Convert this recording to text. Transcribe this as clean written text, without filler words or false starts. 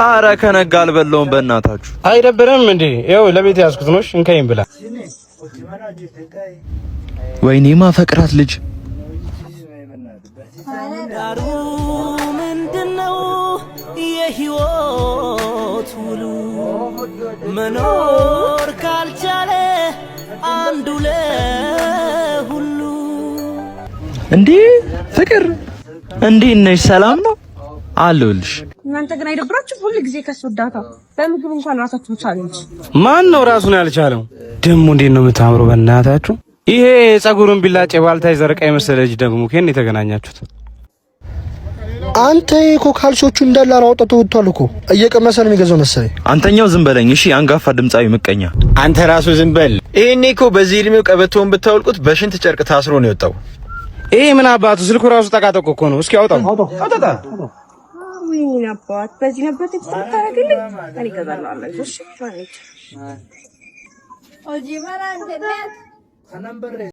አረ ከነጋ አልበላውም በእናታችሁ። አይደብርም እንዴ? ይኸው ለቤት ያዝኩት ነው እንከይም ብላ። ወይኔ ማፈቅራት ልጅ ዳሩ ምንድነው የህይወት ውሉ መኖር ካልቻለ አንዱ ለሁሉ። እንዴ ፍቅር እንዴት ነሽ? ሰላም ነው አለሁልሽ። እናንተ ግን አይደብራችሁ? ሁሉ ጊዜ ከስወዳታ በምግብ እንኳን ራሳችሁ ቻለንጅ። ማን ነው ራሱን ያልቻለው? ደሞ እንዴት ነው የምታምሩ በእናታችሁ። ይሄ ጸጉሩን ቢላጭ ባልታይ ዘርቃ የመሰለ ልጅ ደግሞ ከኔ የተገናኛችሁት? አንተ እኮ ካልሶቹ እንዳለ አውጥቶ ወጥቷል እኮ እየቀመሰ ነው የሚገዛው መሰለኝ። አንተኛው ዝም በለኝ እሺ። አንጋፋ ድምጻዊ ምቀኛ አንተ ራሱ ዝም በል። ይሄኔ እኮ በዚህ እድሜው ቀበቶውን ብታወልቁት በሽንት ጨርቅ ታስሮ ነው የወጣው። ይሄ ምን አባቱ ስልኩ ራሱ ጠቃጠቆ እኮ ነው። እስኪ አውጣው አውጣ። ምን አባት በዚህ ነበር ተታረገልኝ። እኔ ገዛላለሁ። እሺ ማለት